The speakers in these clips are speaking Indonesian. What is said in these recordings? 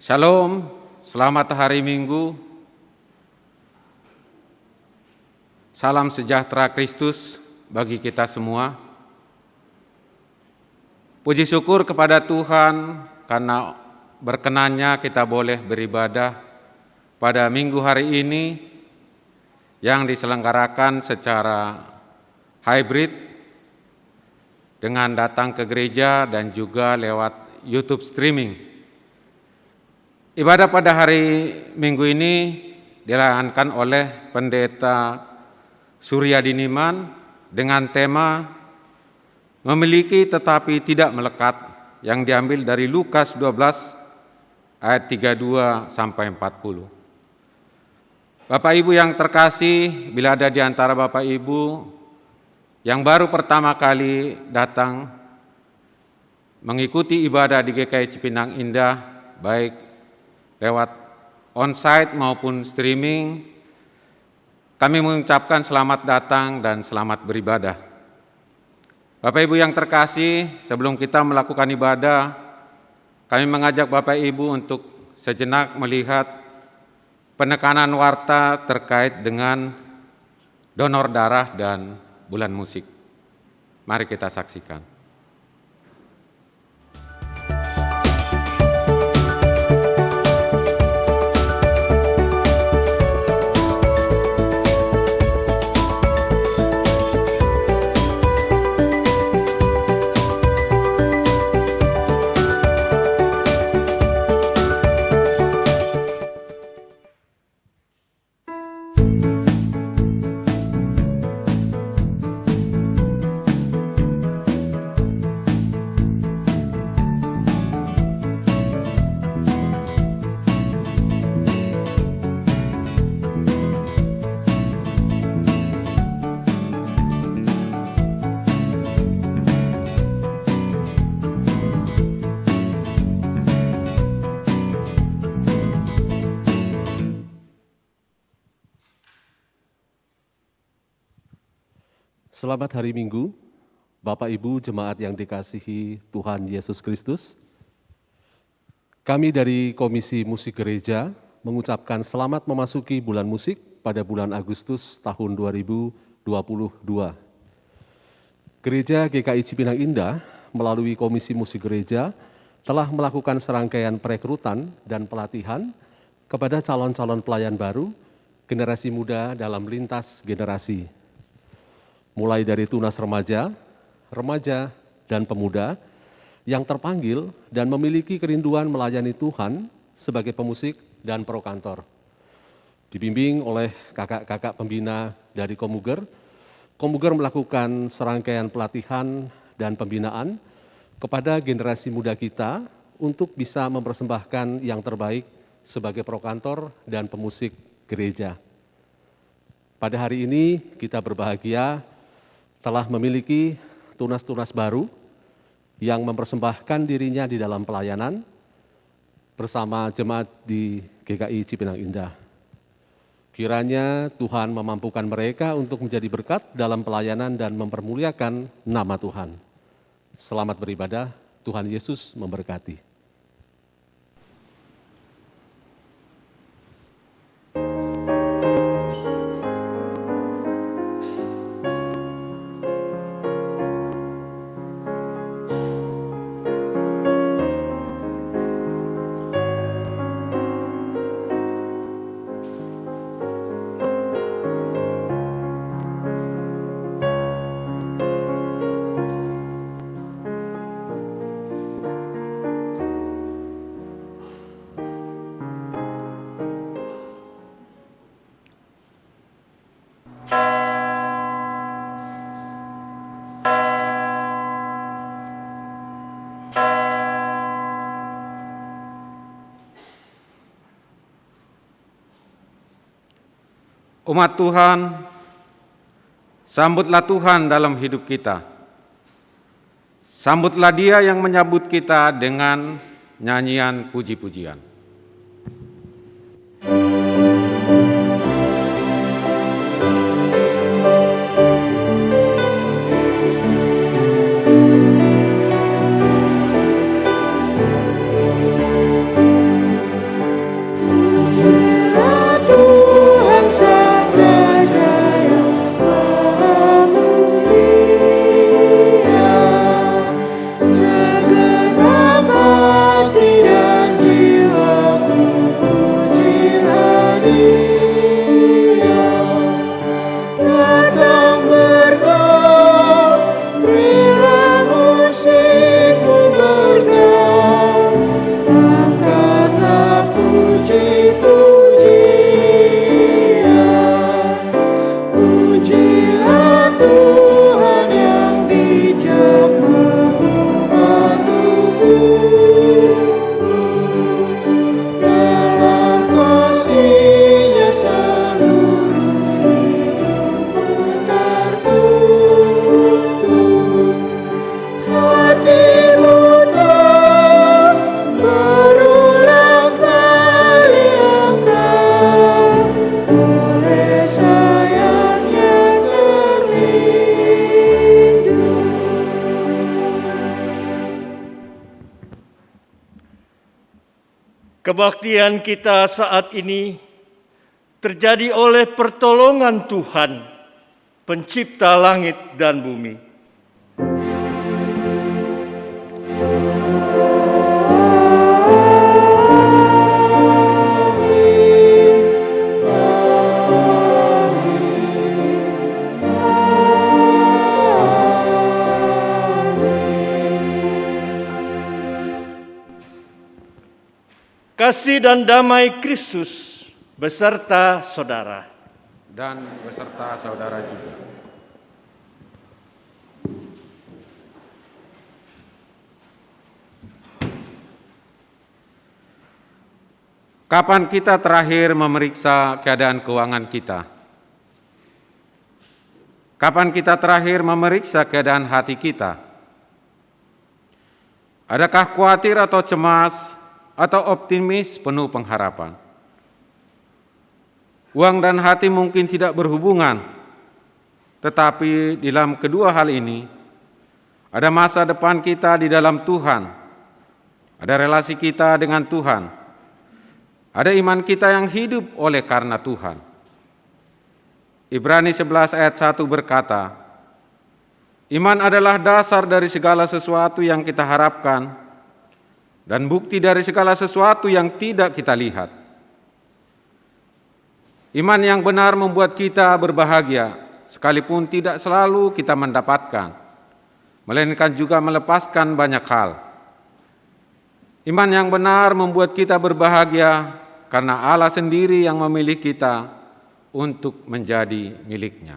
Shalom, selamat hari Minggu. Salam sejahtera Kristus bagi kita semua. Puji syukur kepada Tuhan karena berkenannya kita boleh beribadah pada minggu hari ini yang diselenggarakan secara hybrid dengan datang ke gereja dan juga lewat YouTube streaming. Ibadah pada hari Minggu ini dilakukan oleh Pendeta Surya Diniman dengan tema memiliki tetapi tidak melekat yang diambil dari Lukas 12 ayat 32 sampai 40. Bapak Ibu yang terkasih, bila ada di antara Bapak Ibu yang baru pertama kali datang mengikuti ibadah di GKI Cipinang Indah, baik lewat onsite maupun streaming, kami mengucapkan selamat datang dan selamat beribadah. Bapak Ibu yang terkasih, sebelum kita melakukan ibadah, kami mengajak Bapak Ibu untuk sejenak melihat penekanan warta terkait dengan donor darah dan bulan musik. Mari kita saksikan. Selamat hari Minggu, Bapak Ibu jemaat yang dikasihi Tuhan Yesus Kristus. Kami dari Komisi Musik Gereja mengucapkan selamat memasuki bulan musik pada bulan Agustus tahun 2022. Gereja GKI Cipinang Indah melalui Komisi Musik Gereja telah melakukan serangkaian perekrutan dan pelatihan kepada calon-calon pelayan baru generasi muda dalam lintas generasi. Mulai dari tunas remaja, dan pemuda yang terpanggil dan memiliki kerinduan melayani Tuhan sebagai pemusik dan prokantor. Dibimbing oleh kakak-kakak pembina dari Komuger, Komuger melakukan serangkaian pelatihan dan pembinaan kepada generasi muda kita untuk bisa mempersembahkan yang terbaik sebagai prokantor dan pemusik gereja. Pada hari ini kita berbahagia telah memiliki tunas-tunas baru yang mempersembahkan dirinya di dalam pelayanan bersama jemaat di GKI Cipinang Indah. Kiranya Tuhan memampukan mereka untuk menjadi berkat dalam pelayanan dan mempermuliakan nama Tuhan. Selamat beribadah, Tuhan Yesus memberkati. Umat Tuhan, sambutlah Tuhan dalam hidup kita. Sambutlah Dia yang menyambut kita dengan nyanyian puji-pujian. Kebaktian kita saat ini terjadi oleh pertolongan Tuhan, Pencipta langit dan bumi. Kasih dan damai Kristus beserta saudara. Dan beserta saudara juga. Kapan kita terakhir memeriksa keadaan keuangan kita? Kapan kita terakhir memeriksa keadaan hati kita? Adakah khawatir atau cemas atau optimis penuh pengharapan? Uang dan hati mungkin tidak berhubungan, tetapi di dalam kedua hal ini, ada masa depan kita di dalam Tuhan, ada relasi kita dengan Tuhan, ada iman kita yang hidup oleh karena Tuhan. Ibrani 11 ayat 1 berkata, iman adalah dasar dari segala sesuatu yang kita harapkan, dan bukti dari segala sesuatu yang tidak kita lihat. Iman yang benar membuat kita berbahagia, sekalipun tidak selalu kita mendapatkan, melainkan juga melepaskan banyak hal. Iman yang benar membuat kita berbahagia, karena Allah sendiri yang memilih kita untuk menjadi miliknya.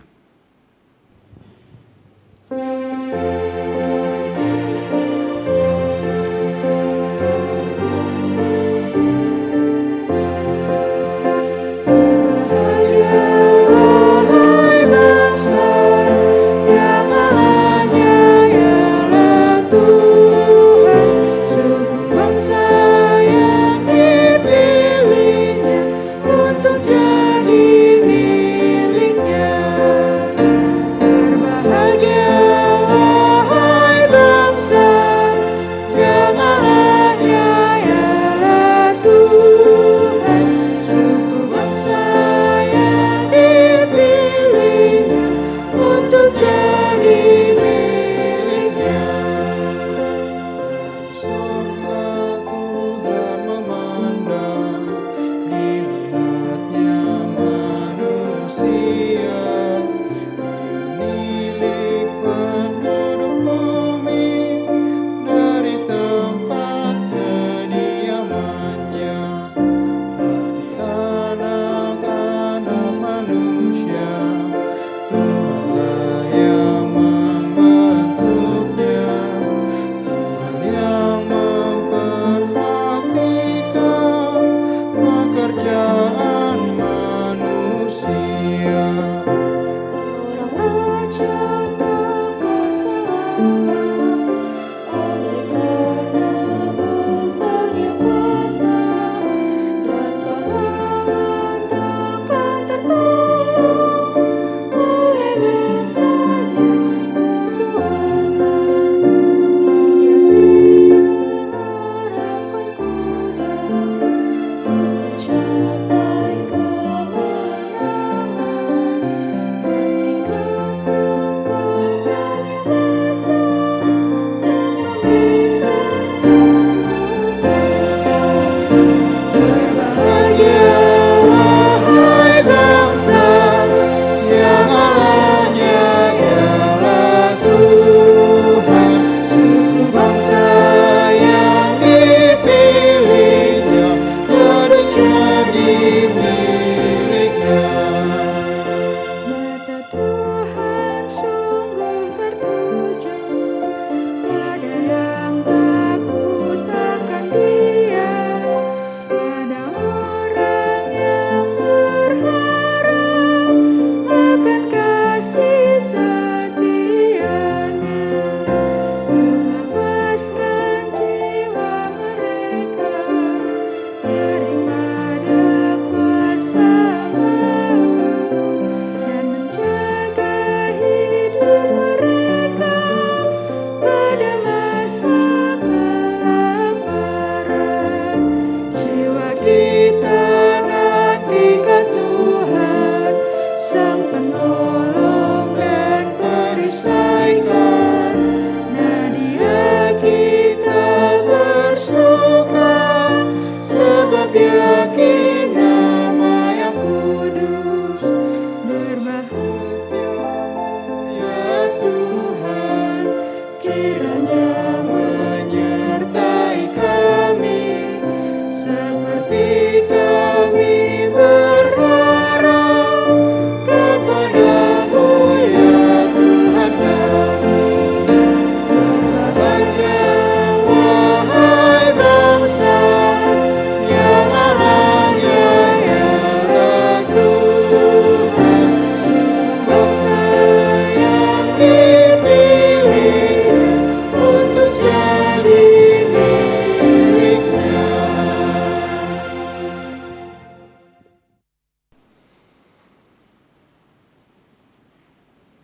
Untuk jadi miliknya.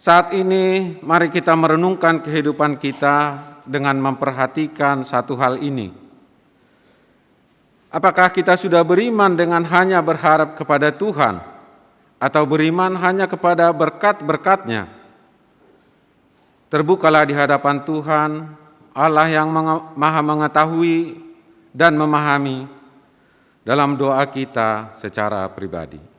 Saat ini mari kita merenungkan kehidupan kita dengan memperhatikan satu hal ini. Apakah kita sudah beriman dengan hanya berharap kepada Tuhan atau beriman hanya kepada berkat-berkat-Nya? Terbukalah di hadapan Tuhan, Allah yang maha mengetahui dan memahami, dalam doa kita secara pribadi.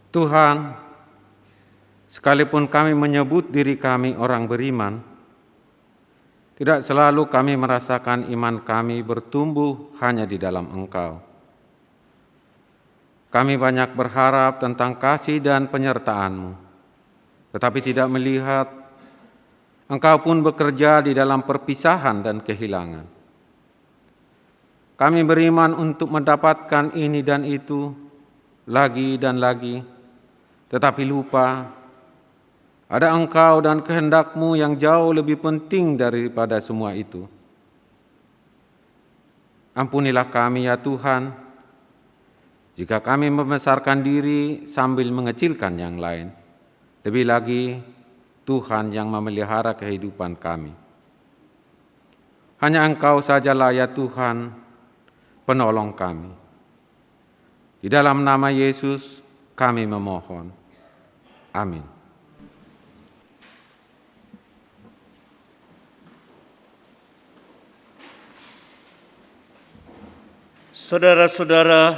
Tuhan, sekalipun kami menyebut diri kami orang beriman, tidak selalu kami merasakan iman kami bertumbuh hanya di dalam Engkau. Kami banyak berharap tentang kasih dan penyertaan-Mu, tetapi tidak melihat Engkau pun bekerja di dalam perpisahan dan kehilangan. Kami beriman untuk mendapatkan ini dan itu, lagi dan lagi, tetapi lupa ada Engkau dan kehendak-Mu yang jauh lebih penting daripada semua itu. Ampunilah kami ya Tuhan, jika kami membesarkan diri sambil mengecilkan yang lain. Lebih lagi, Tuhan yang memelihara kehidupan kami. Hanya Engkau sajalah ya Tuhan, penolong kami. Di dalam nama Yesus kami memohon. Amin. Saudara-saudara,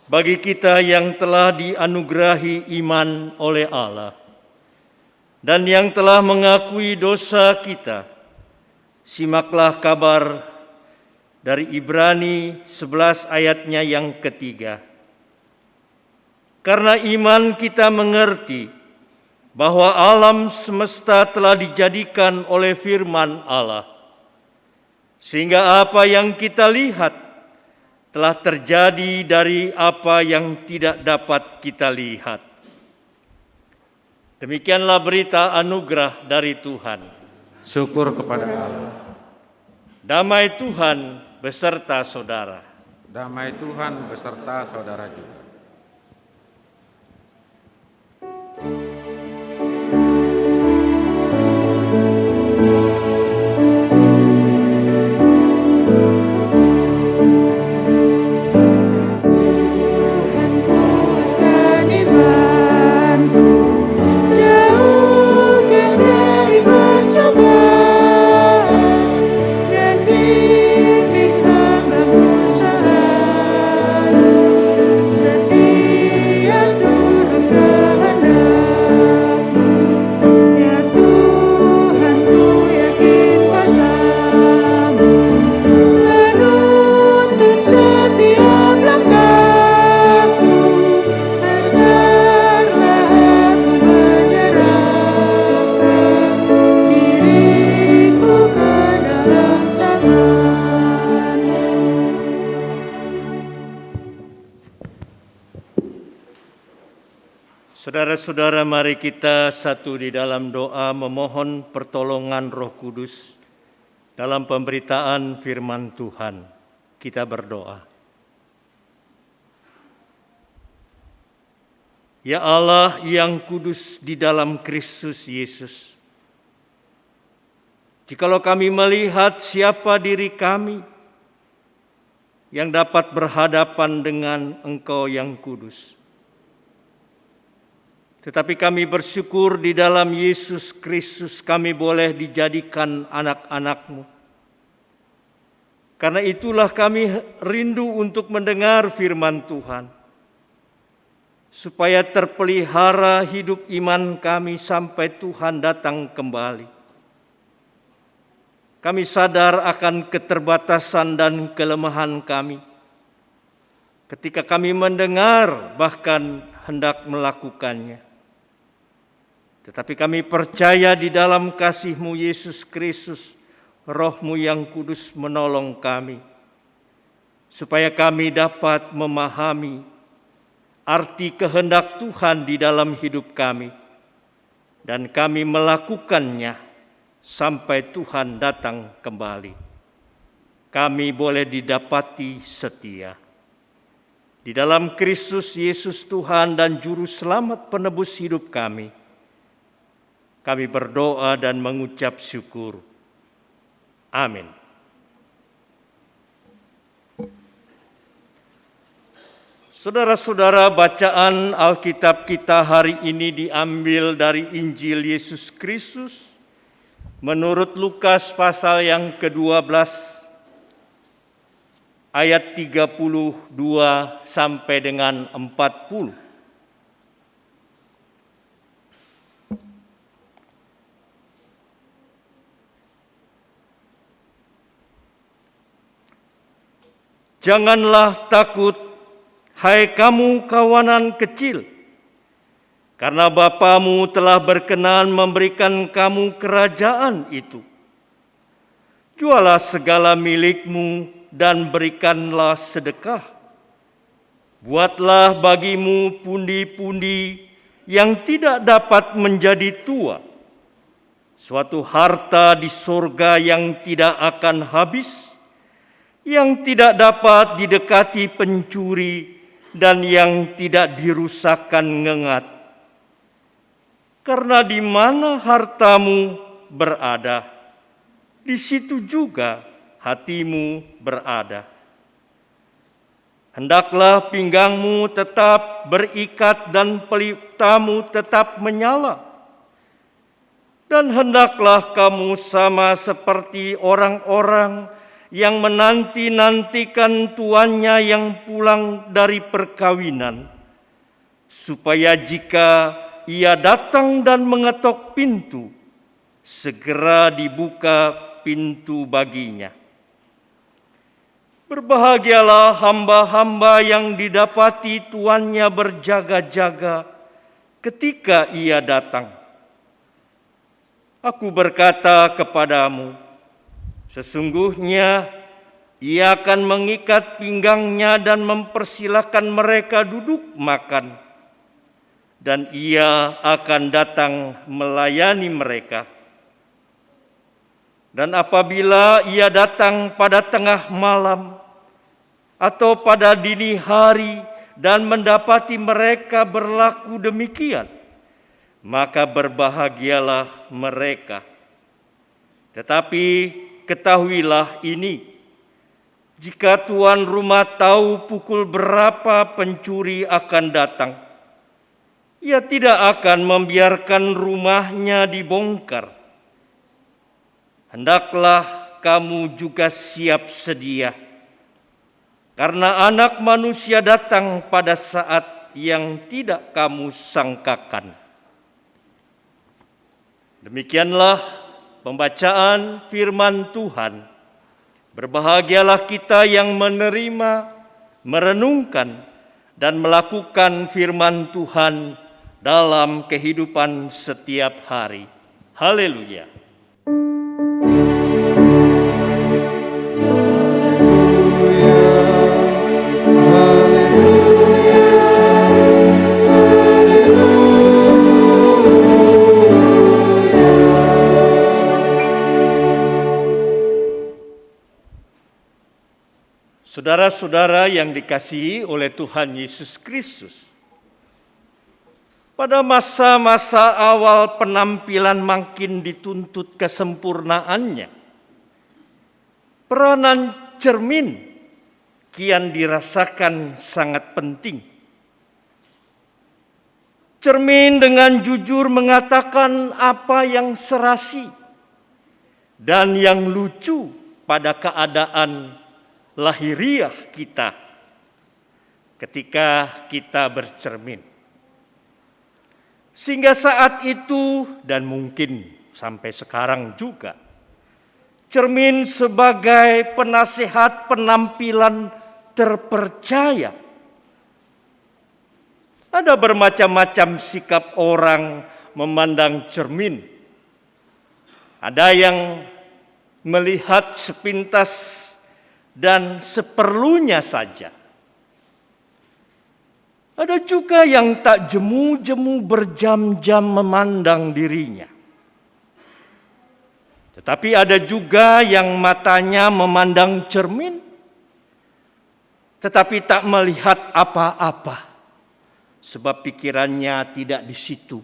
bagi kita yang telah dianugerahi iman oleh Allah dan yang telah mengakui dosa kita, simaklah kabar dari Ibrani 11 ayatnya yang ketiga. Karena iman kita mengerti bahwa alam semesta telah dijadikan oleh firman Allah, sehingga apa yang kita lihat telah terjadi dari apa yang tidak dapat kita lihat. Demikianlah berita anugerah dari Tuhan. Syukur kepada Allah. Damai Tuhan beserta saudara. Damai Tuhan beserta saudara juga. Saudara-saudara, mari kita satu di dalam doa memohon pertolongan Roh Kudus dalam pemberitaan firman Tuhan. Kita berdoa. Ya Allah yang kudus di dalam Kristus Yesus, jikalau kami melihat siapa diri kami yang dapat berhadapan dengan Engkau yang kudus, tetapi kami bersyukur di dalam Yesus Kristus kami boleh dijadikan anak-anak-Mu. Karena itulah kami rindu untuk mendengar firman Tuhan, supaya terpelihara hidup iman kami sampai Tuhan datang kembali. Kami sadar akan keterbatasan dan kelemahan kami. Ketika kami mendengar bahkan hendak melakukannya. Tetapi kami percaya di dalam kasih-Mu Yesus Kristus, Roh-Mu yang kudus menolong kami, supaya kami dapat memahami arti kehendak Tuhan di dalam hidup kami, dan kami melakukannya sampai Tuhan datang kembali. Kami boleh didapati setia. Di dalam Kristus Yesus Tuhan dan Juru Selamat penebus hidup kami berdoa dan mengucap syukur. Amin. Saudara-saudara, bacaan Alkitab kita hari ini diambil dari Injil Yesus Kristus menurut Lukas pasal yang ke-12 ayat 32 sampai dengan 40. Janganlah takut, hai kamu kawanan kecil, karena Bapamu telah berkenan memberikan kamu kerajaan itu. Jualah segala milikmu dan berikanlah sedekah. Buatlah bagimu pundi-pundi yang tidak dapat menjadi tua, suatu harta di sorga yang tidak akan habis, yang tidak dapat didekati pencuri dan yang tidak dirusakkan ngengat. Karena di mana hartamu berada, di situ juga hatimu berada. Hendaklah pinggangmu tetap berikat dan pelitamu tetap menyala. Dan hendaklah kamu sama seperti orang-orang yang menanti-nantikan tuannya yang pulang dari perkawinan, supaya jika ia datang dan mengetok pintu, segera dibuka pintu baginya. Berbahagialah hamba-hamba yang didapati tuannya berjaga-jaga ketika ia datang. Aku berkata kepadamu, sesungguhnya ia akan mengikat pinggangnya dan mempersilakan mereka duduk makan, dan ia akan datang melayani mereka. Dan apabila ia datang pada tengah malam atau pada dini hari dan mendapati mereka berlaku demikian, maka berbahagialah mereka. Tetapi ketahuilah ini, jika tuan rumah tahu pukul berapa pencuri akan datang, ia tidak akan membiarkan rumahnya dibongkar. Hendaklah kamu juga siap sedia, karena Anak Manusia datang pada saat yang tidak kamu sangkakan. Demikianlah pembacaan firman Tuhan. Berbahagialah kita yang menerima, merenungkan, dan melakukan firman Tuhan dalam kehidupan setiap hari. Haleluya. Saudara-saudara yang dikasihi oleh Tuhan Yesus Kristus, pada masa-masa awal penampilan makin dituntut kesempurnaannya, peranan cermin kian dirasakan sangat penting. Cermin dengan jujur mengatakan apa yang serasi dan yang lucu pada keadaan lahiriah kita ketika kita bercermin. Sehingga saat itu dan mungkin sampai sekarang juga, cermin sebagai penasehat penampilan terpercaya. Ada bermacam-macam sikap orang memandang cermin. Ada yang melihat sepintas dan seperlunya saja. Ada juga yang tak jemu-jemu berjam-jam memandang dirinya. Tetapi ada juga yang matanya memandang cermin, tetapi tak melihat apa-apa, sebab pikirannya tidak di situ.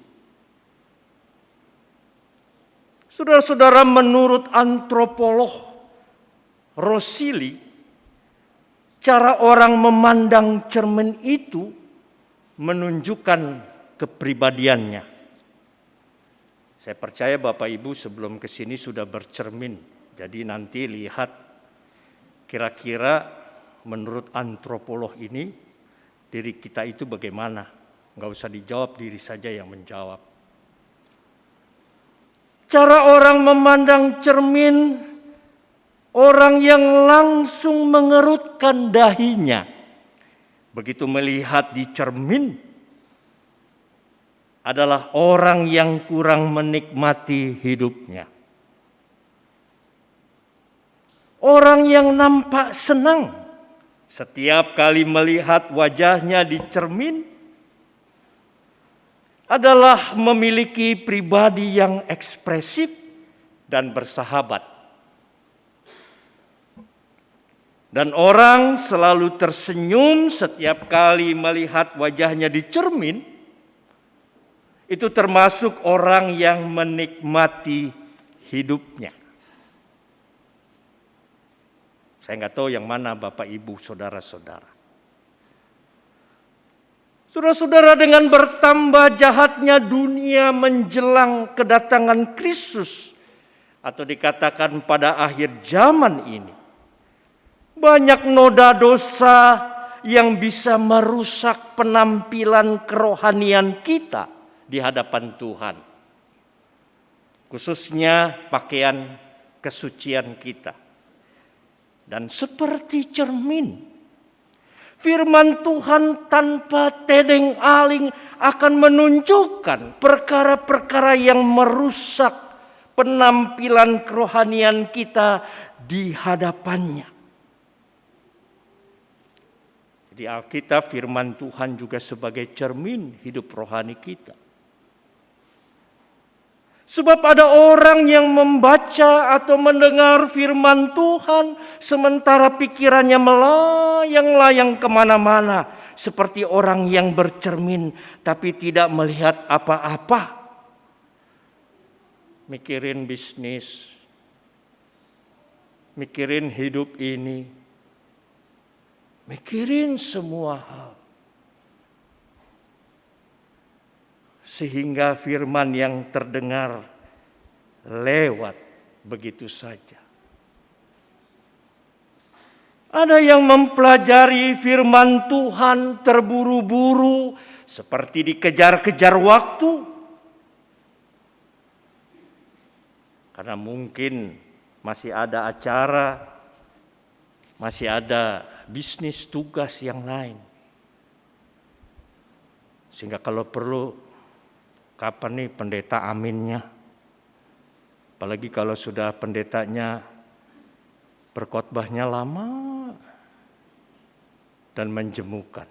Saudara-saudara, menurut antropolog Rosili, cara orang memandang cermin itu menunjukkan kepribadiannya. Saya percaya Bapak Ibu sebelum ke sini sudah bercermin. Jadi nanti lihat kira-kira menurut antropolog ini diri kita itu bagaimana. Enggak usah dijawab, diri saja yang menjawab. Cara orang memandang cermin, orang yang langsung mengerutkan dahinya. Begitu melihat di cermin, adalah orang yang kurang menikmati hidupnya. Orang yang nampak senang setiap kali melihat wajahnya di cermin adalah memiliki pribadi yang ekspresif dan bersahabat. Dan orang selalu tersenyum setiap kali melihat wajahnya di cermin, itu termasuk orang yang menikmati hidupnya. Saya nggak tahu yang mana Bapak Ibu, saudara-saudara. Saudara-saudara, dengan bertambah jahatnya dunia menjelang kedatangan Kristus, atau dikatakan pada akhir zaman ini, banyak noda dosa yang bisa merusak penampilan kerohanian kita di hadapan Tuhan. Khususnya pakaian kesucian kita. Dan seperti cermin, firman Tuhan tanpa tedeng aling akan menunjukkan perkara-perkara yang merusak penampilan kerohanian kita di hadapannya. Di Alkitab firman Tuhan juga sebagai cermin hidup rohani kita. Sebab ada orang yang membaca atau mendengar firman Tuhan sementara pikirannya melayang-layang kemana-mana. Seperti orang yang bercermin tapi tidak melihat apa-apa. Mikirin bisnis, mikirin hidup ini, mikirin semua hal. Sehingga firman yang terdengar lewat begitu saja. Ada yang mempelajari firman Tuhan terburu-buru seperti dikejar-kejar waktu. Karena mungkin masih ada acara, masih ada bisnis tugas yang lain. Sehingga kalau perlu, kapan nih pendeta aminnya? Apalagi kalau sudah pendetanya berkhotbahnya lama dan menjemukan.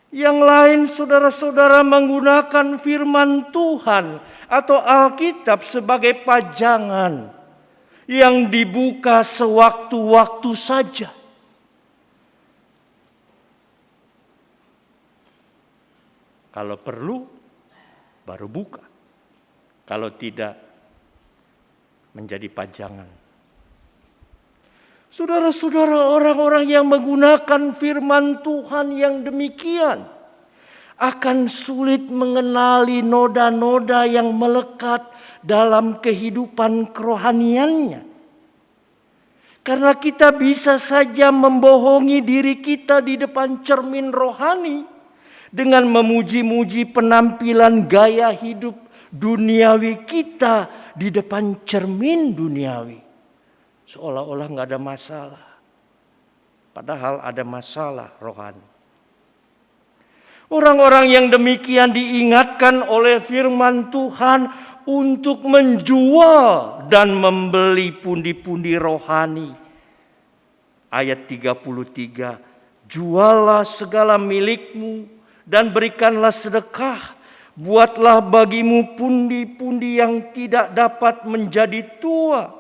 Yang lain saudara-saudara menggunakan firman Tuhan atau Alkitab sebagai pajangan yang dibuka sewaktu-waktu saja. Kalau perlu, baru buka. Kalau tidak, menjadi pajangan. Saudara-saudara, orang-orang yang menggunakan firman Tuhan yang demikian akan sulit mengenali noda-noda yang melekat dalam kehidupan kerohaniannya. Karena kita bisa saja membohongi diri kita di depan cermin rohani dengan memuji-muji penampilan gaya hidup duniawi kita di depan cermin duniawi. Seolah-olah gak ada masalah. padahal ada masalah rohani. Orang-orang yang demikian diingatkan oleh firman Tuhan untuk menjual dan membeli pundi-pundi rohani. Ayat 33, jualah segala milikmu dan berikanlah sedekah. Buatlah bagimu pundi-pundi yang tidak dapat menjadi tua.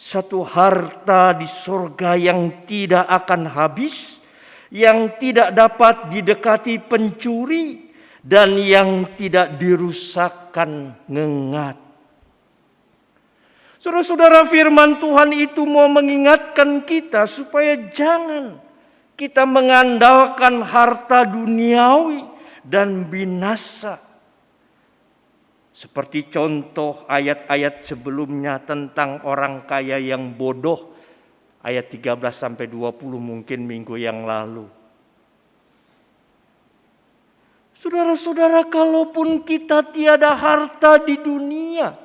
Satu harta di sorga yang tidak akan habis, yang tidak dapat didekati pencuri, dan yang tidak dirusakkan ngengat. Saudara-saudara, firman Tuhan itu mau mengingatkan kita supaya jangan kita mengandalkan harta duniawi dan binasa. Seperti contoh ayat-ayat sebelumnya tentang orang kaya yang bodoh. Ayat 13-20 mungkin minggu yang lalu. Saudara-saudara, kalaupun kita tiada harta di dunia,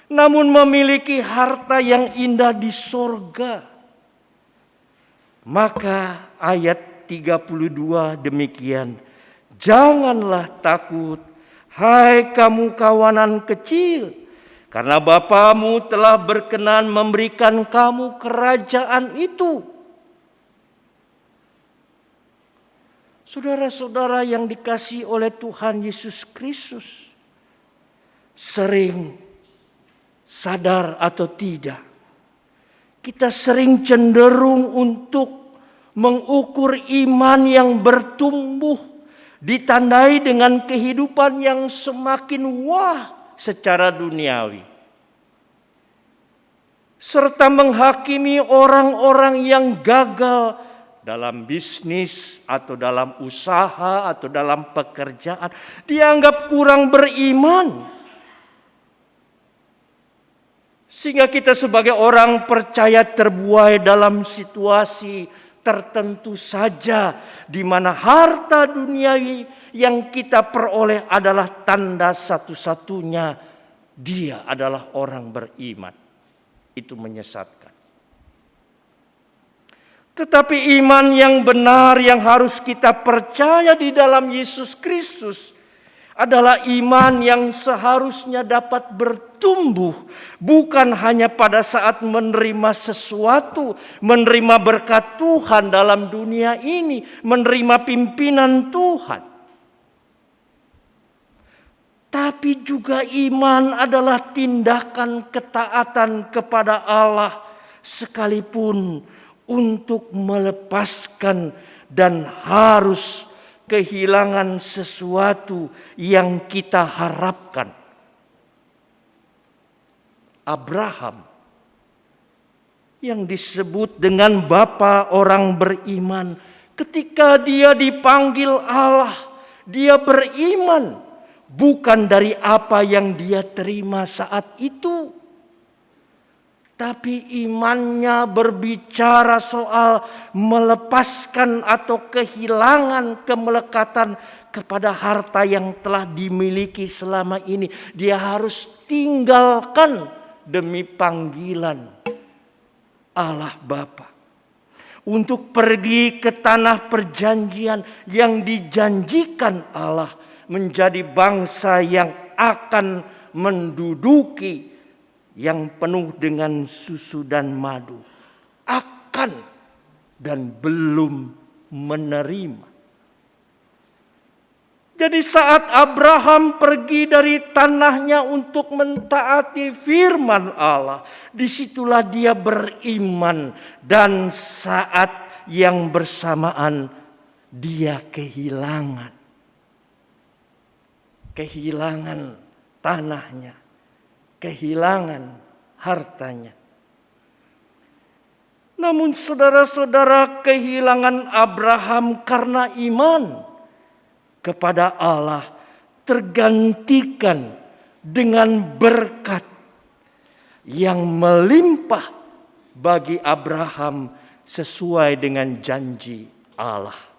namun memiliki harta yang indah di sorga, maka ayat 32 demikian, janganlah takut, hai kamu kawanan kecil, karena Bapamu telah berkenan memberikan kamu kerajaan itu. Saudara-saudara yang dikasihi oleh Tuhan Yesus Kristus, sering sadar atau tidak, kita sering cenderung untuk mengukur iman yang bertumbuh ditandai dengan kehidupan yang semakin wah secara duniawi, serta menghakimi orang-orang yang gagal dalam bisnis atau dalam usaha atau dalam pekerjaan, dianggap kurang beriman. Sehingga kita sebagai orang percaya terbuai dalam situasi tertentu saja, di mana harta duniawi yang kita peroleh adalah tanda satu-satunya dia adalah orang beriman. Itu menyesatkan. Tetapi iman yang benar yang harus kita percaya di dalam Yesus Kristus adalah iman yang seharusnya dapat bertumbuh, bukan hanya pada saat menerima sesuatu, menerima berkat Tuhan dalam dunia ini, menerima pimpinan Tuhan. Tapi juga iman adalah tindakan ketaatan kepada Allah sekalipun untuk melepaskan dan harus kehilangan sesuatu yang kita harapkan. Abraham yang disebut dengan bapa orang beriman, ketika dia dipanggil Allah, dia beriman bukan dari apa yang dia terima saat itu, tapi imannya berbicara soal melepaskan atau kehilangan kemelekatan kepada harta yang telah dimiliki selama ini. Dia harus tinggalkan demi panggilan Allah Bapa untuk pergi ke tanah perjanjian yang dijanjikan Allah, menjadi bangsa yang akan menduduki yang penuh dengan susu dan madu, akan dan belum menerima. Jadi saat Abraham pergi dari tanahnya untuk mentaati firman Allah, disitulah dia beriman, dan saat yang bersamaan dia kehilangan tanahnya, kehilangan hartanya. Namun saudara-saudara, kehilangan Abraham karena iman kepada Allah tergantikan dengan berkat yang melimpah bagi Abraham sesuai dengan janji Allah.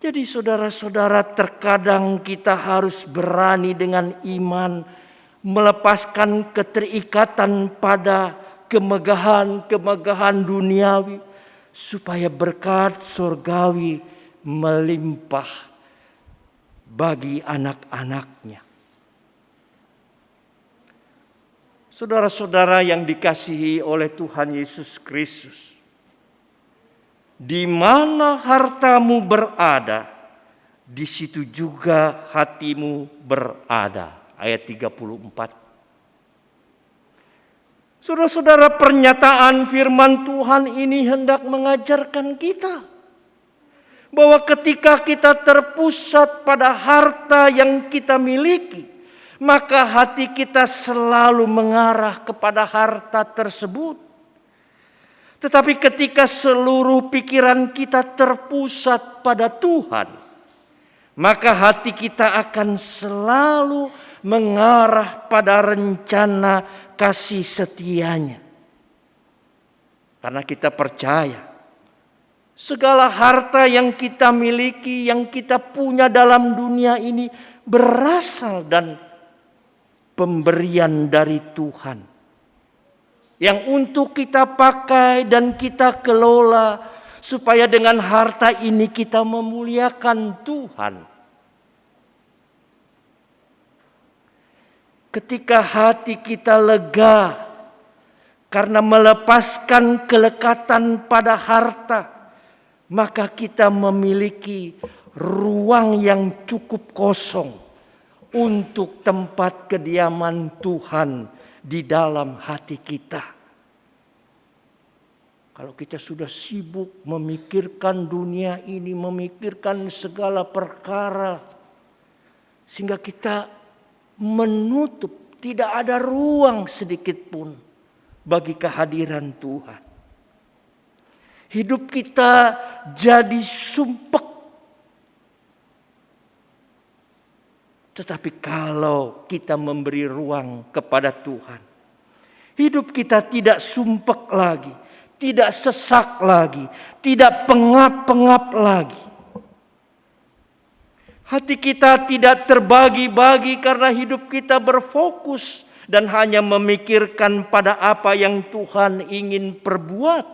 Jadi saudara-saudara, terkadang kita harus berani dengan iman melepaskan keterikatan pada kemegahan-kemegahan duniawi, supaya berkat surgawi melimpah bagi anak-anaknya. Saudara-saudara yang dikasihi oleh Tuhan Yesus Kristus, di mana hartamu berada, di situ juga hatimu berada. Ayat 34. Saudara-saudara, pernyataan firman Tuhan ini hendak mengajarkan kita bahwa ketika kita terpusat pada harta yang kita miliki, maka hati kita selalu mengarah kepada harta tersebut. Tetapi ketika seluruh pikiran kita terpusat pada Tuhan, maka hati kita akan selalu mengarah pada rencana kasih setianya. Karena kita percaya segala harta yang kita miliki, yang kita punya dalam dunia ini berasal dan pemberian dari Tuhan. Yang untuk kita pakai dan kita kelola supaya dengan harta ini kita memuliakan Tuhan. Ketika hati kita lega karena melepaskan kelekatan pada harta, maka kita memiliki ruang yang cukup kosong untuk tempat kediaman Tuhan di dalam hati kita. Kalau kita sudah sibuk memikirkan dunia ini, memikirkan segala perkara, sehingga kita menutup, tidak ada ruang sedikit pun bagi kehadiran Tuhan. Hidup kita jadi sumpek. Tetapi kalau kita memberi ruang kepada Tuhan, hidup kita tidak sumpek lagi, tidak sesak lagi, tidak pengap-pengap lagi. Hati kita tidak terbagi-bagi karena hidup kita berfokus dan hanya memikirkan pada apa yang Tuhan ingin perbuat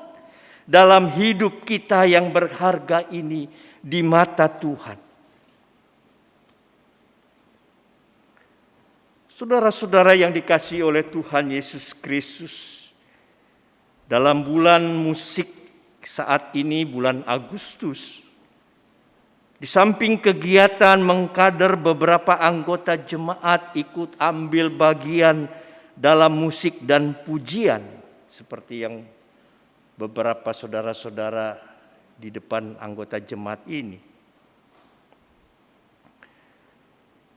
dalam hidup kita yang berharga ini di mata Tuhan. Saudara-saudara yang dikasihi oleh Tuhan Yesus Kristus, dalam bulan musik saat ini, bulan Agustus, di samping kegiatan mengkader beberapa anggota jemaat ikut ambil bagian dalam musik dan pujian, seperti yang beberapa saudara-saudara di depan anggota jemaat ini.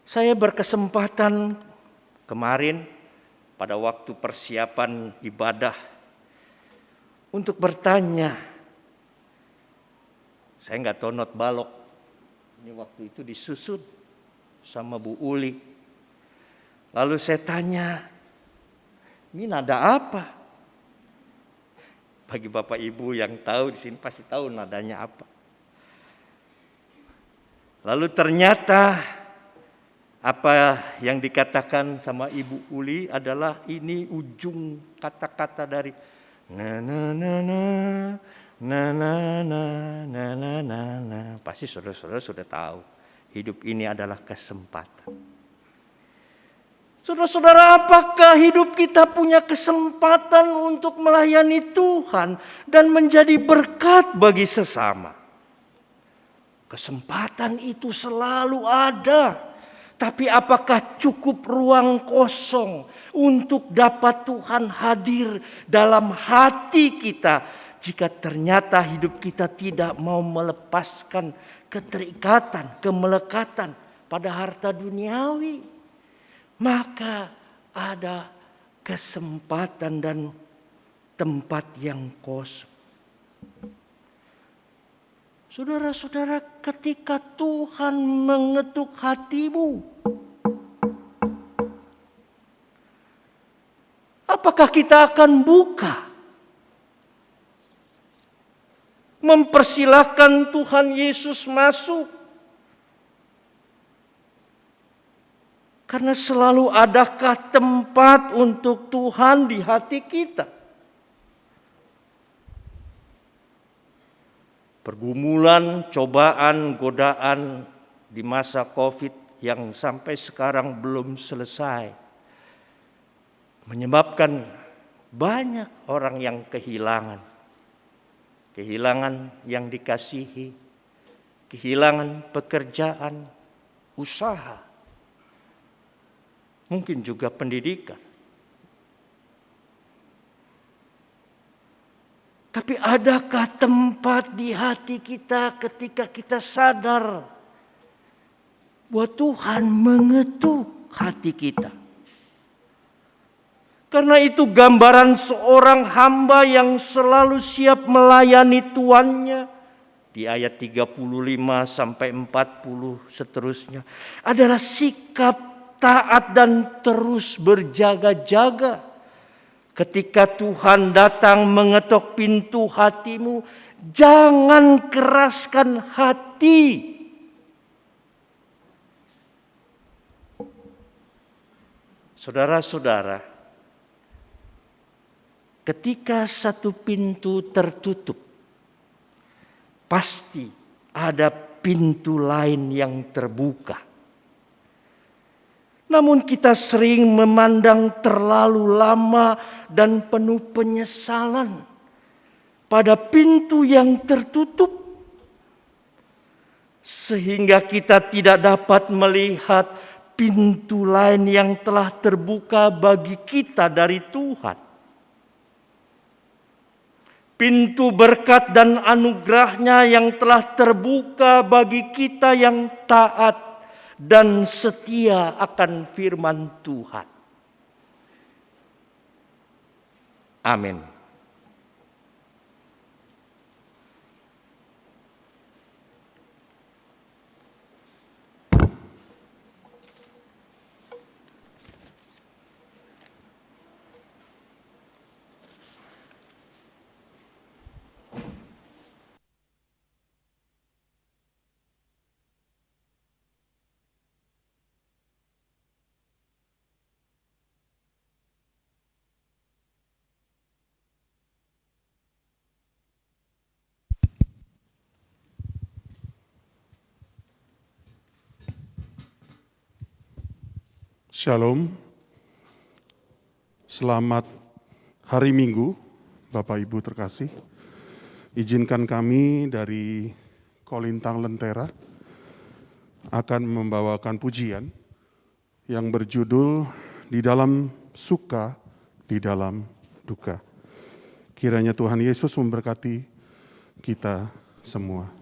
Saya berkesempatan kemarin pada waktu persiapan ibadah untuk bertanya. Saya nggak tahu not balok. Ini waktu itu disusun sama Bu Uli. Lalu saya tanya, ini nada apa? Bagi Bapak Ibu yang tahu di sini pasti tahu nadanya apa. Lalu ternyata apa yang dikatakan sama Ibu Uli adalah ini ujung kata-kata dari na na na na na na na na na na na. Pasti saudara-saudara sudah tahu. Hidup ini adalah kesempatan. Saudara-saudara, apakah hidup kita punya kesempatan untuk melayani Tuhan dan menjadi berkat bagi sesama? Kesempatan itu selalu ada. Tapi apakah cukup ruang kosong untuk dapat Tuhan hadir dalam hati kita jika ternyata hidup kita tidak mau melepaskan keterikatan, kemelekatan pada harta duniawi? Maka ada kesempatan dan tempat yang kosong. Saudara-saudara, ketika Tuhan mengetuk hatimu, apakah kita akan buka? Mempersilahkan Tuhan Yesus masuk? Karena selalu adakah tempat untuk Tuhan di hati kita? pergumulan, cobaan, godaan di masa COVID yang sampai sekarang belum selesai, menyebabkan banyak orang yang kehilangan yang dikasihi, kehilangan pekerjaan, usaha, mungkin juga pendidikan. Tapi adakah tempat di hati kita ketika kita sadar bahwa Tuhan mengetuk hati kita? Karena itu gambaran seorang hamba yang selalu siap melayani tuannya di ayat 35 sampai 40 seterusnya adalah sikap taat dan terus berjaga-jaga. Ketika Tuhan datang mengetok pintu hatimu, jangan keraskan hati. Saudara-saudara, ketika satu pintu tertutup, pasti ada pintu lain yang terbuka. Namun kita sering memandang terlalu lama dan penuh penyesalan pada pintu yang tertutup, sehingga kita tidak dapat melihat pintu lain yang telah terbuka bagi kita dari Tuhan. Pintu berkat dan anugerahnya yang telah terbuka bagi kita yang taat dan setia akan firman Tuhan. Amin. Shalom, selamat hari Minggu, Bapak Ibu terkasih. Izinkan kami dari Kolintang Lentera akan membawakan pujian yang berjudul Di Dalam Suka, Di Dalam Duka. Kiranya Tuhan Yesus memberkati kita semua.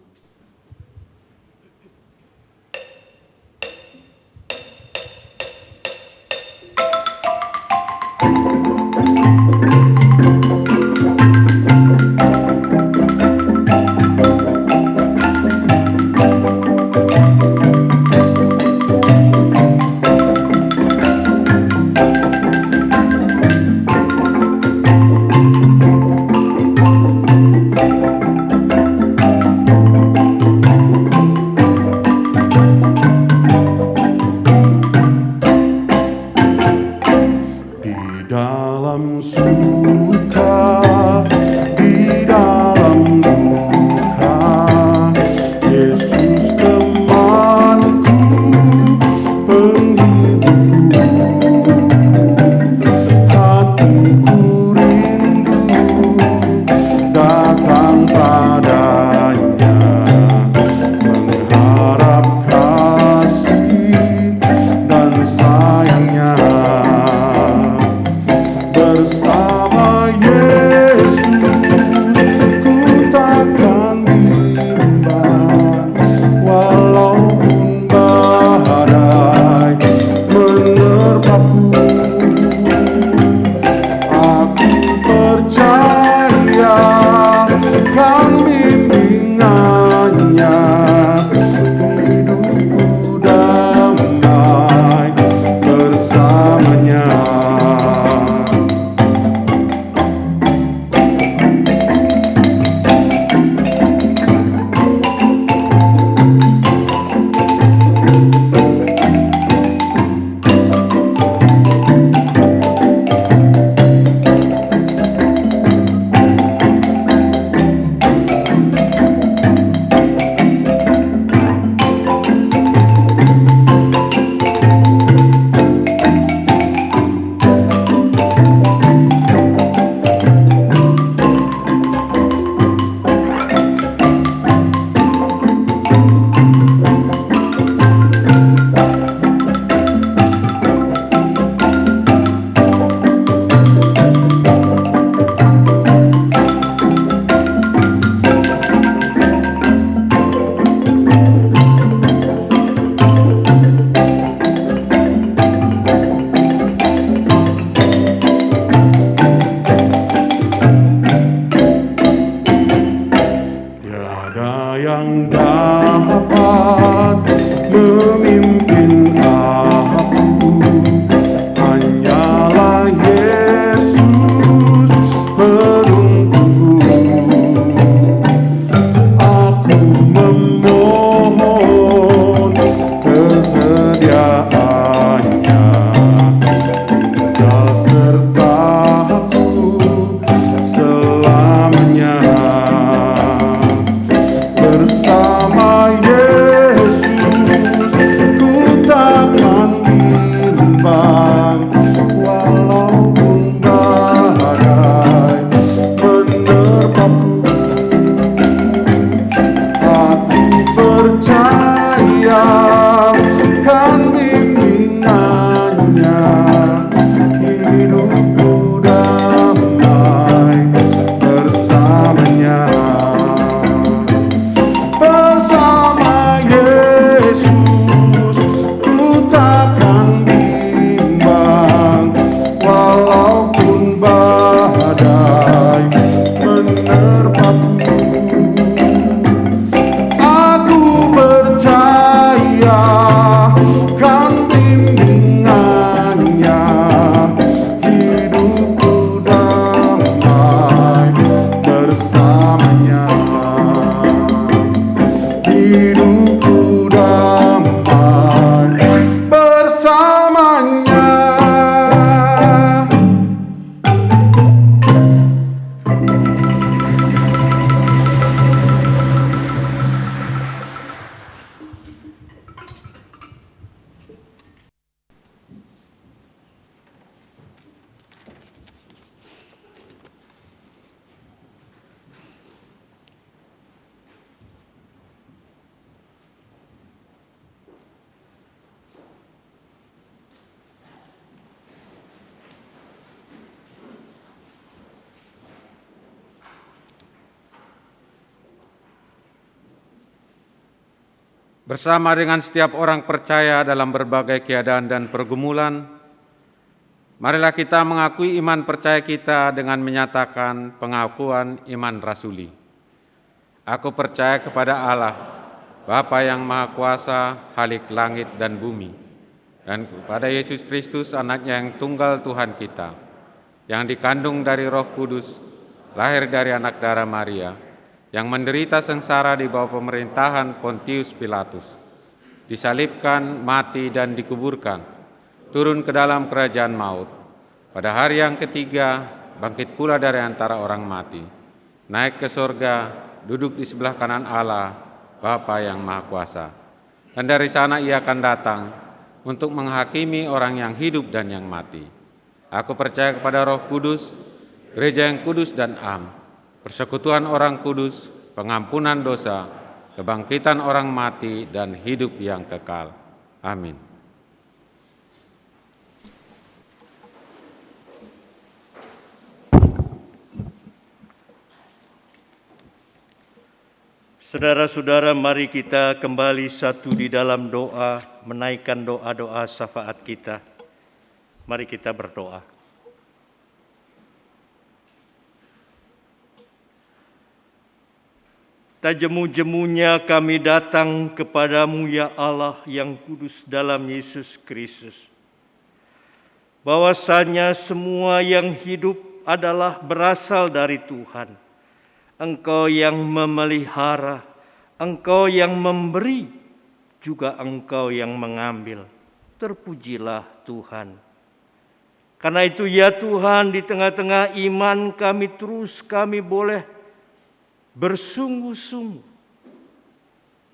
bersama dengan setiap orang percaya dalam berbagai keadaan dan pergumulan, marilah kita mengakui iman percaya kita dengan menyatakan pengakuan iman rasuli. Aku percaya kepada Allah, Bapa yang Maha Kuasa, Khalik langit dan bumi, dan kepada Yesus Kristus, Anak-Nya yang tunggal Tuhan kita, yang dikandung dari Roh Kudus, lahir dari anak darah Maria, yang menderita sengsara di bawah pemerintahan Pontius Pilatus, disalibkan, mati, dan dikuburkan, turun ke dalam kerajaan maut. Pada hari yang ketiga, bangkit pula dari antara orang mati, naik ke sorga, duduk di sebelah kanan Allah, Bapa yang Maha Kuasa. Dan dari sana ia akan datang untuk menghakimi orang yang hidup dan yang mati. Aku percaya kepada Roh Kudus, gereja yang kudus dan am, persekutuan orang kudus, pengampunan dosa, kebangkitan orang mati, dan hidup yang kekal. Amin. Saudara-saudara, mari kita kembali satu di dalam doa, menaikkan doa-doa syafaat kita. Mari kita berdoa. Tak jemu-jemunya kami datang kepadamu ya Allah yang kudus dalam Yesus Kristus. Bahwasanya semua yang hidup adalah berasal dari Tuhan. Engkau yang memelihara, Engkau yang memberi, juga Engkau yang mengambil. Terpujilah Tuhan. Karena itu ya Tuhan, di tengah-tengah iman kami boleh bersungguh-sungguh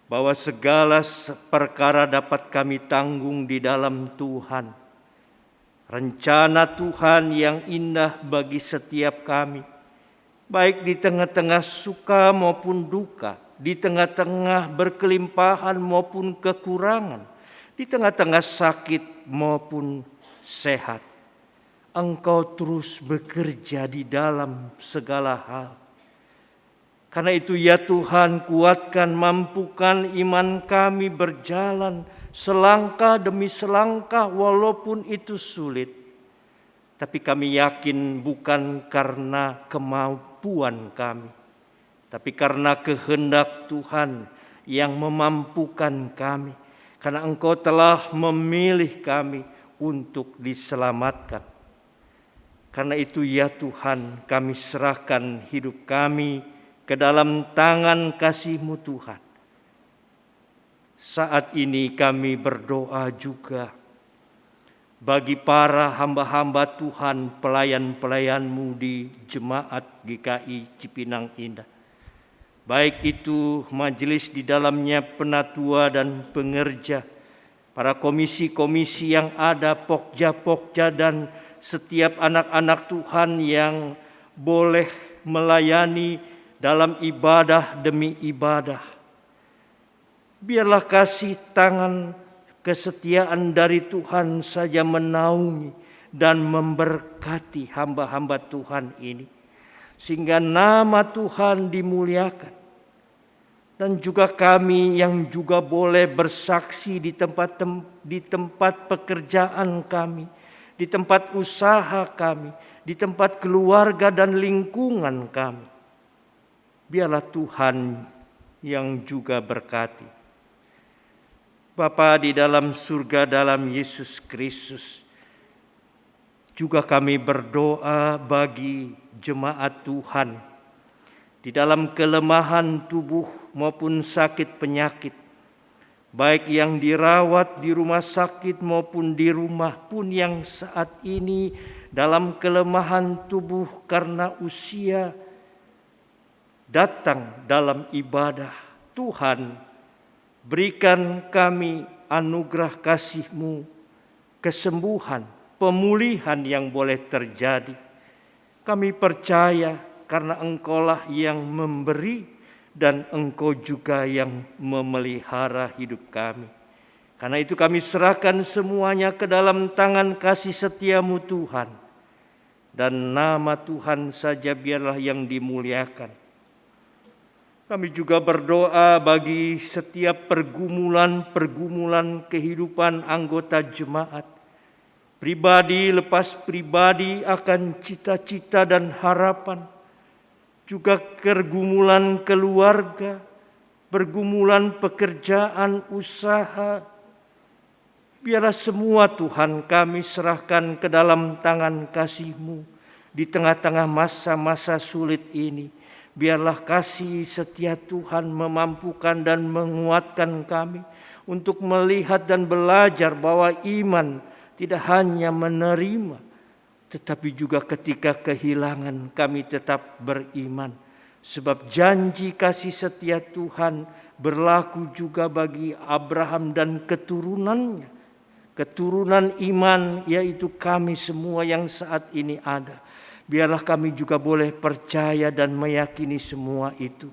bahwa segala perkara dapat kami tanggung di dalam Tuhan. Rencana Tuhan yang indah bagi setiap kami, baik di tengah-tengah suka maupun duka, di tengah-tengah berkelimpahan maupun kekurangan, di tengah-tengah sakit maupun sehat. Engkau terus bekerja di dalam segala hal. Karena itu ya Tuhan, kuatkan, mampukan iman kami berjalan selangkah demi selangkah walaupun itu sulit. Tapi kami yakin bukan karena kemampuan kami, tapi karena kehendak Tuhan yang memampukan kami. Karena Engkau telah memilih kami untuk diselamatkan. Karena itu ya Tuhan, kami serahkan hidup kami ke dalam tangan kasih-Mu Tuhan. Saat ini kami berdoa juga bagi para hamba-hamba Tuhan, pelayan-pelayan-Mu di Jemaat GKI Cipinang Indah. Baik itu majelis di dalamnya penatua dan pengerja, para komisi-komisi yang ada, pokja-pokja, dan setiap anak-anak Tuhan yang boleh melayani dalam ibadah demi ibadah. Biarlah kasih tangan kesetiaan dari Tuhan saja menaungi dan memberkati hamba-hamba Tuhan ini, sehingga nama Tuhan dimuliakan. Dan juga kami yang juga boleh bersaksi di tempat pekerjaan kami, di tempat usaha kami, di tempat keluarga dan lingkungan kami. Biarlah Tuhan yang juga berkati. Bapa di dalam surga, dalam Yesus Kristus, juga kami berdoa bagi jemaat Tuhan di dalam kelemahan tubuh maupun sakit penyakit, baik yang dirawat di rumah sakit maupun di rumah, pun yang saat ini dalam kelemahan tubuh karena usia datang dalam ibadah. Tuhan, berikan kami anugerah kasih-Mu, kesembuhan, pemulihan yang boleh terjadi. Kami percaya karena Engkaulah yang memberi dan Engkau juga yang memelihara hidup kami. Karena itu kami serahkan semuanya ke dalam tangan kasih setia-Mu Tuhan. Dan nama Tuhan saja biarlah yang dimuliakan. Kami juga berdoa bagi setiap pergumulan-pergumulan kehidupan anggota jemaat. Pribadi lepas pribadi akan cita-cita dan harapan. Juga pergumulan keluarga, pergumulan pekerjaan, usaha. Biarlah semua Tuhan kami serahkan ke dalam tangan kasih-Mu di tengah-tengah masa-masa sulit ini. Biarlah kasih setia Tuhan memampukan dan menguatkan kami untuk melihat dan belajar bahwa iman tidak hanya menerima, tetapi juga ketika kehilangan kami tetap beriman. Sebab janji kasih setia Tuhan berlaku juga bagi Abraham dan keturunannya. Keturunan iman yaitu kami semua yang saat ini ada. Biarlah kami juga boleh percaya dan meyakini semua itu.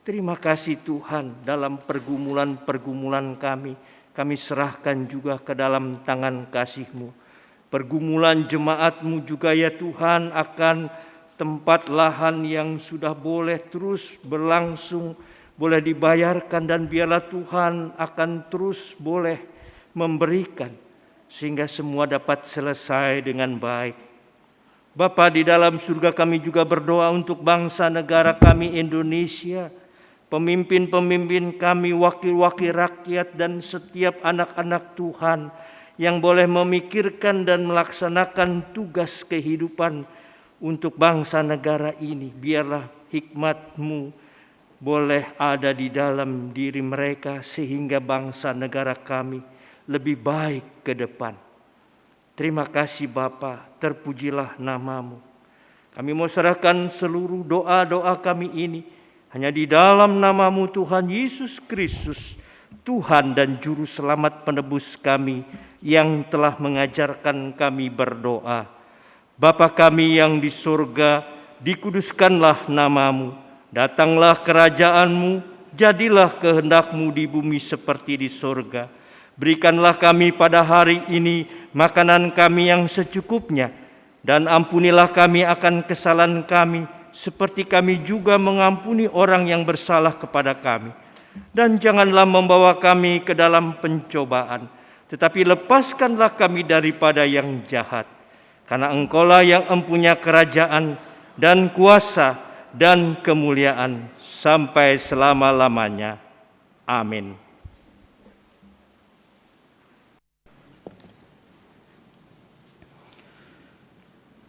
Terima kasih Tuhan, dalam pergumulan-pergumulan kami serahkan juga ke dalam tangan kasih-Mu. Pergumulan jemaat-Mu juga ya Tuhan akan tempat lahan yang sudah boleh terus berlangsung, boleh dibayarkan, dan biarlah Tuhan akan terus boleh memberikan sehingga semua dapat selesai dengan baik. Bapa di dalam surga, kami juga berdoa untuk bangsa negara kami Indonesia, pemimpin-pemimpin kami, wakil-wakil rakyat, dan setiap anak-anak Tuhan yang boleh memikirkan dan melaksanakan tugas kehidupan untuk bangsa negara ini. Biarlah hikmat-Mu boleh ada di dalam diri mereka sehingga bangsa negara kami lebih baik ke depan. Terima kasih Bapa, terpujilah nama-Mu. Kami mau serahkan seluruh doa-doa kami ini hanya di dalam nama-Mu Tuhan Yesus Kristus, Tuhan dan Juru Selamat penebus kami, yang telah mengajarkan kami berdoa. Bapa kami yang di surga, dikuduskanlah nama-Mu, datanglah kerajaan-Mu, jadilah kehendak-Mu di bumi seperti di surga. Berikanlah kami pada hari ini makanan kami yang secukupnya, dan ampunilah kami akan kesalahan kami, seperti kami juga mengampuni orang yang bersalah kepada kami. Dan janganlah membawa kami ke dalam pencobaan, tetapi lepaskanlah kami daripada yang jahat. Karena Engkaulah yang empunya kerajaan dan kuasa dan kemuliaan sampai selama-lamanya. Amin.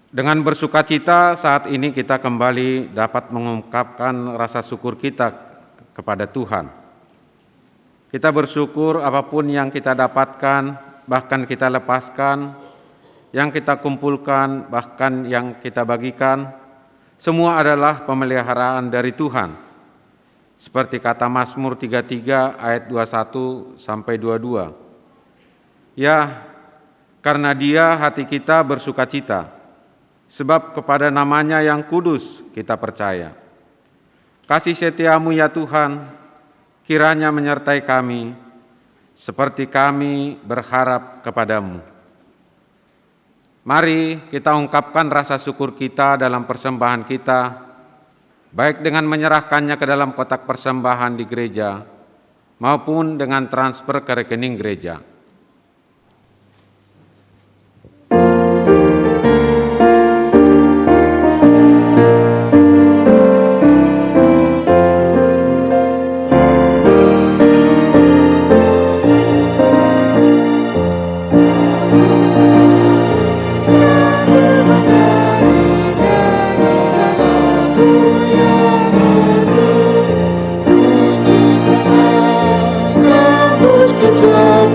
Dengan bersukacita saat ini kita kembali dapat mengungkapkan rasa syukur kita kepada Tuhan. Kita bersyukur apapun yang kita dapatkan, bahkan kita lepaskan, yang kita kumpulkan, bahkan yang kita bagikan, semua adalah pemeliharaan dari Tuhan. Seperti kata Mazmur 33 ayat 21 sampai 22. Ya, karena Dia hati kita bersukacita, sebab kepada nama-Nya yang kudus kita percaya. Kasih setia-Mu ya Tuhan, kiranya menyertai kami, seperti kami berharap kepadamu. Mari kita ungkapkan rasa syukur kita dalam persembahan kita, baik dengan menyerahkannya ke dalam kotak persembahan di gereja, maupun dengan transfer ke rekening gereja. Kita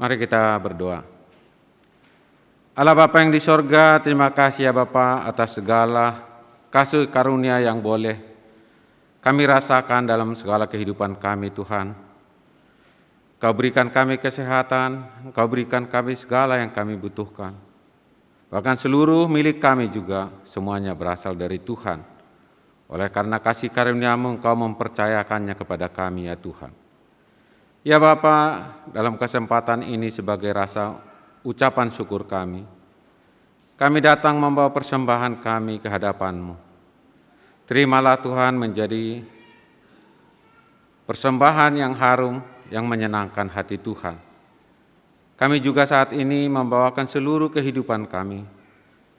Mari kita berdoa. Allah Bapa yang di sorga, terima kasih ya Bapa atas segala kasih karunia yang boleh kami rasakan dalam segala kehidupan kami Tuhan. Kau berikan kami kesehatan, Kau berikan kami segala yang kami butuhkan. Bahkan seluruh milik kami juga semuanya berasal dari Tuhan. Oleh karena kasih karunia-Mu, Engkau mempercayakannya kepada kami ya Tuhan. Ya Bapa, dalam kesempatan ini sebagai rasa ucapan syukur kami datang membawa persembahan kami ke hadapan-Mu. Terimalah Tuhan menjadi persembahan yang harum, yang menyenangkan hati Tuhan. Kami juga saat ini membawakan seluruh kehidupan kami.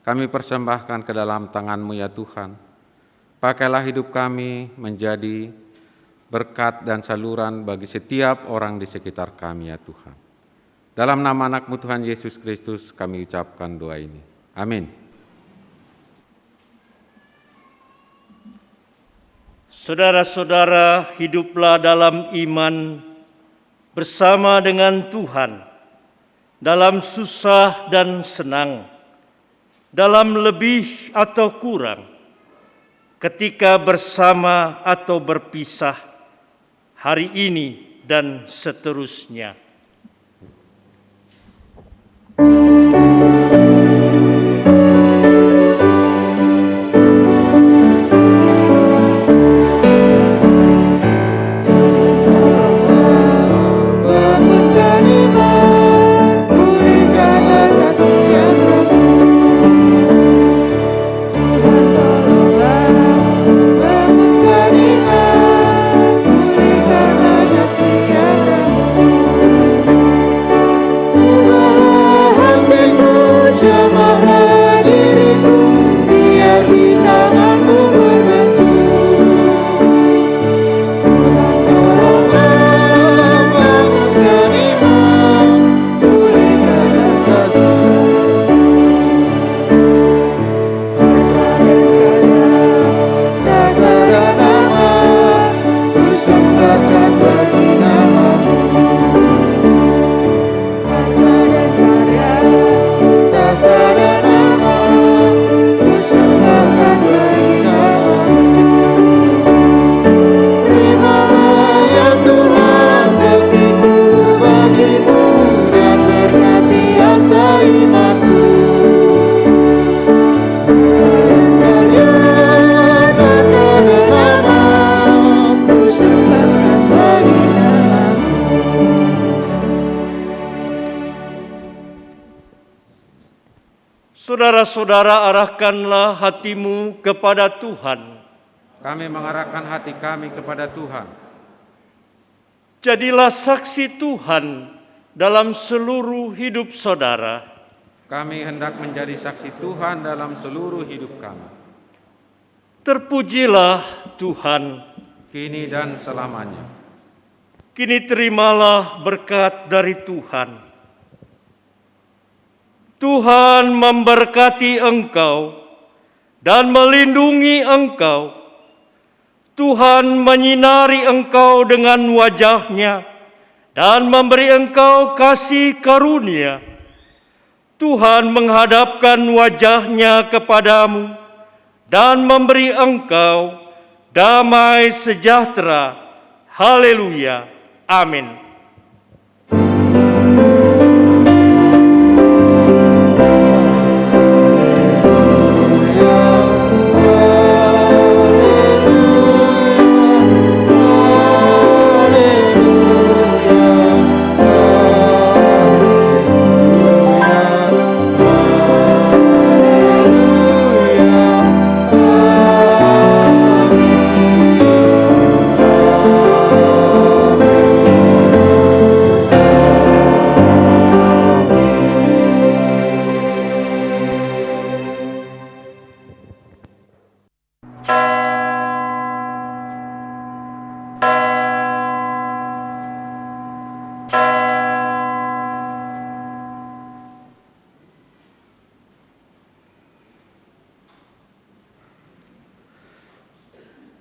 Kami persembahkan ke dalam tangan-Mu ya Tuhan. Pakailah hidup kami menjadi berkat dan saluran bagi setiap orang di sekitar kami ya Tuhan. Dalam nama anak-Mu Tuhan Yesus Kristus kami ucapkan doa ini. Amin. Saudara-saudara, hiduplah dalam iman bersama dengan Tuhan, dalam susah dan senang, dalam lebih atau kurang, ketika bersama atau berpisah, hari ini dan seterusnya. Saudara-saudara, arahkanlah hatimu kepada Tuhan. Kami mengarahkan hati kami kepada Tuhan. Jadilah saksi Tuhan dalam seluruh hidup saudara. Kami hendak menjadi saksi Tuhan dalam seluruh hidup kami. Terpujilah Tuhan, kini dan selamanya. kini terimalah berkat dari Tuhan. Tuhan memberkati engkau dan melindungi engkau. Tuhan menyinari engkau dengan wajah-Nya dan memberi engkau kasih karunia. Tuhan menghadapkan wajah-Nya kepadamu dan memberi engkau damai sejahtera. Haleluya. Amin.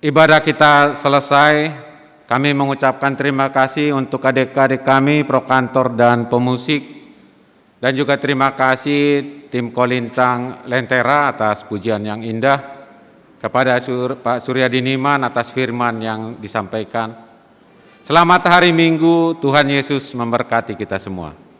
Ibadah kita selesai, Kami mengucapkan terima kasih untuk adik-adik kami, prokantor dan pemusik, dan juga terima kasih tim Kolintang Lentera atas pujian yang indah, kepada Pak Suryadi Niman atas firman yang disampaikan. Selamat hari Minggu, Tuhan Yesus memberkati kita semua.